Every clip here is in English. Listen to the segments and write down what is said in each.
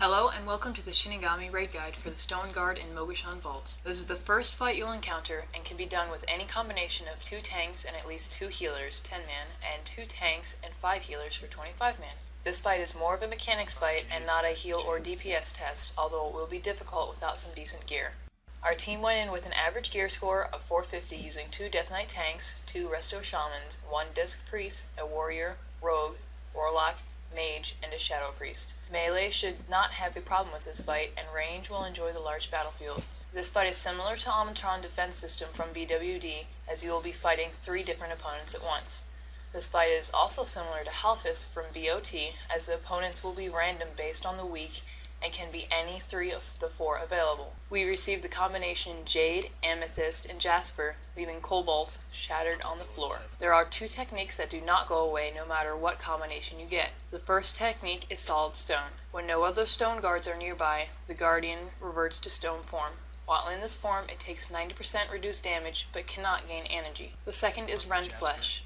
Hello and welcome to the Shinigami raid guide for the Stone Guard in Mogu'shan vaults. This is the first fight you'll encounter and can be done with any combination of 2 tanks and at least 2 healers, 10 man, and 2 tanks and 5 healers for 25 man. This fight is more of a mechanics fight and not a heal or DPS test, although it will be difficult without some decent gear. Our team went in with an average gear score of 450 using 2 Death Knight tanks, 2 Resto Shamans, 1 Disc Priest, a Warrior, Rogue, Warlock, Mage, and a Shadow Priest. Melee should not have a problem with this fight, and range will enjoy the large battlefield. This fight is similar to Omnitron defense system from BWD, as you will be fighting 3 different opponents at once. This fight is also similar to Halfist from BOT, as the opponents will be random based on the week, and can be any 3 of the 4 available. We received the combination Jade, Amethyst, and Jasper, leaving Cobalt shattered on the floor. There are 2 techniques that do not go away no matter what combination you get. The first technique is Solid Stone. When no other stone guards are nearby, the Guardian reverts to stone form. While in this form, it takes 90% reduced damage, but cannot gain energy. The second is Rend Flesh.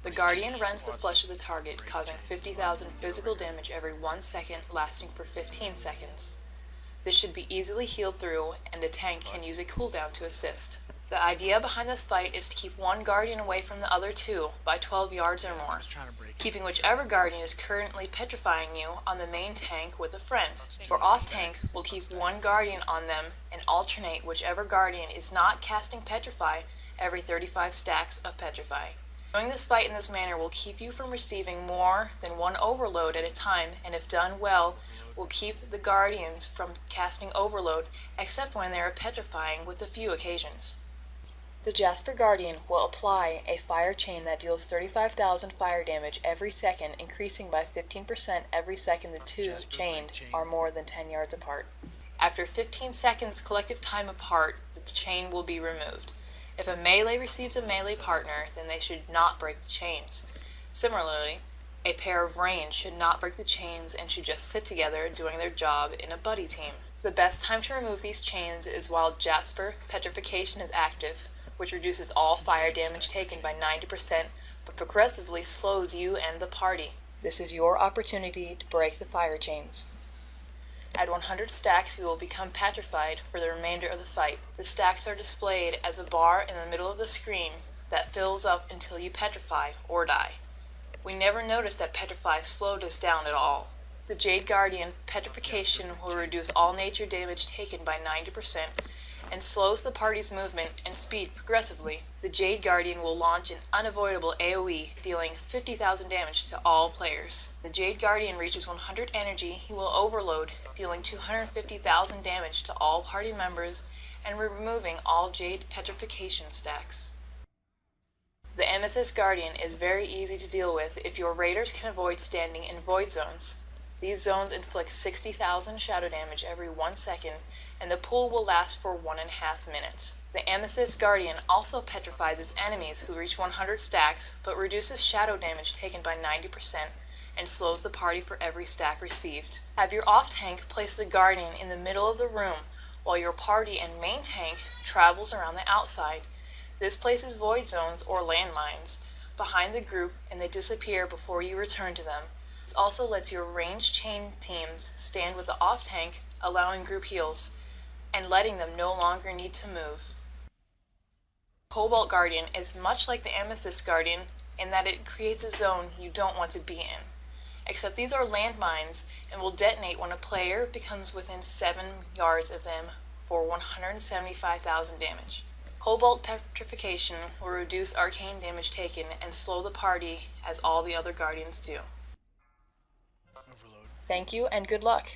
The Guardian rends the flesh of the target, causing 50,000 physical damage every 1 second, lasting for 15 seconds. This should be easily healed through, and a tank can use a cooldown to assist. The idea behind this fight is to keep one Guardian away from the other 2 by 12 yards or more, keeping whichever Guardian is currently petrifying you on the main tank with a friend. For off tank, we'll keep one Guardian on them and alternate whichever Guardian is not casting Petrify every 35 stacks of Petrify. Doing this fight in this manner will keep you from receiving more than 1 overload at a time, and if done well, will keep the Guardians from casting overload, except when they are petrifying with a few occasions. The Jasper Guardian will apply a fire chain that deals 35,000 fire damage every second, increasing by 15% every second the 2 chained are more than 10 yards apart. After 15 seconds collective time apart, the chain will be removed. If a melee receives a melee partner, then they should not break the chains. Similarly, a pair of range should not break the chains and should just sit together doing their job in a buddy team. The best time to remove these chains is while Jasper Petrification is active, which reduces all fire damage taken by 90%, but progressively slows you and the party. This is your opportunity to break the fire chains. At 100 stacks, you will become petrified for the remainder of the fight. The stacks are displayed as a bar in the middle of the screen that fills up until you petrify or die. We never noticed that petrify slowed us down at all. The Jade Guardian Petrification will reduce all nature damage taken by 90% and slows the party's movement and speed progressively. The Jade Guardian will launch an unavoidable AoE, dealing 50,000 damage to all players. The Jade Guardian reaches 100 energy, he will overload, dealing 250,000 damage to all party members and removing all Jade Petrification stacks. The Amethyst Guardian is very easy to deal with if your raiders can avoid standing in void zones. These zones inflict 60,000 shadow damage every 1 second, and the pool will last for 1.5 minutes. The Amethyst Guardian also petrifies its enemies who reach 100 stacks, but reduces shadow damage taken by 90% and slows the party for every stack received. Have your off tank place the Guardian in the middle of the room, while your party and main tank travels around the outside. This places void zones or landmines behind the group, and they disappear before you return to them. This also lets your ranged chain teams stand with the off tank, allowing group heals, and letting them no longer need to move. Cobalt Guardian is much like the Amethyst Guardian in that it creates a zone you don't want to be in. Except these are landmines and will detonate when a player becomes within 7 yards of them for 175,000 damage. Cobalt Petrification will reduce arcane damage taken and slow the party as all the other Guardians do. Overload. Thank you and good luck.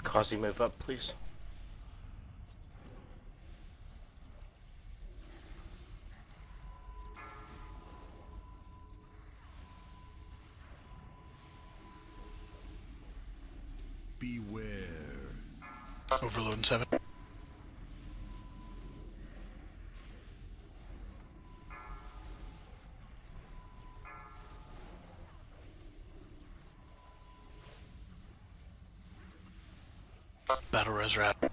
Causey, move up, please. Beware. Overload in 7. Battle Res Rat.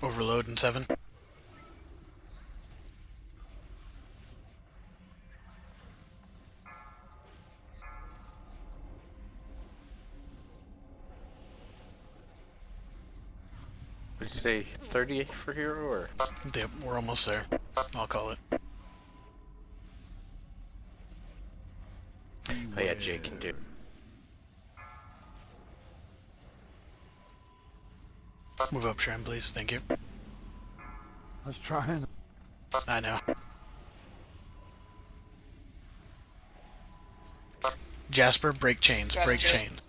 Overload in 7. Would you say 30 for hero or? Yep, we're almost there. I'll call it. Oh yeah, Jake can do. Move up, Sharon, please. Thank you. I was trying. I know. Jasper, break chains. Grab Break Jake. chains.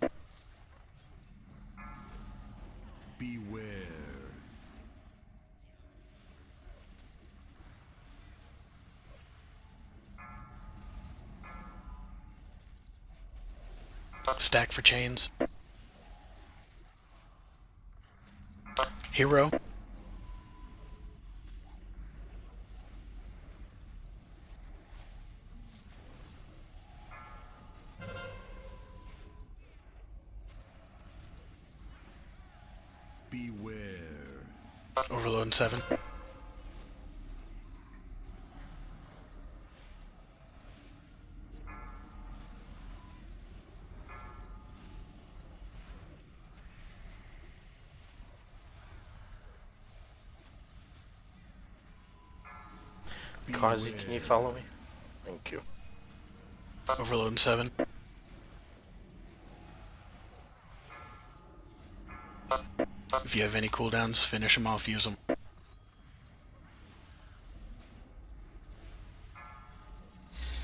Beware. Stack for chains. Hero. Beware. Overload in 7. Kazi, can you follow me? Thank you. Overload in 7. If you have any cooldowns, finish them off, use them.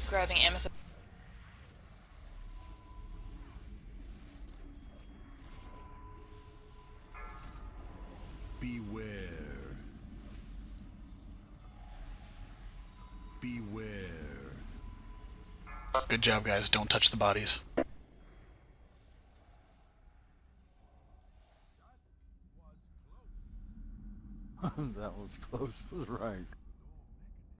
Grabbing Amethyst. Beware. Beware. Good job, guys. Don't touch the bodies. That was close, was right.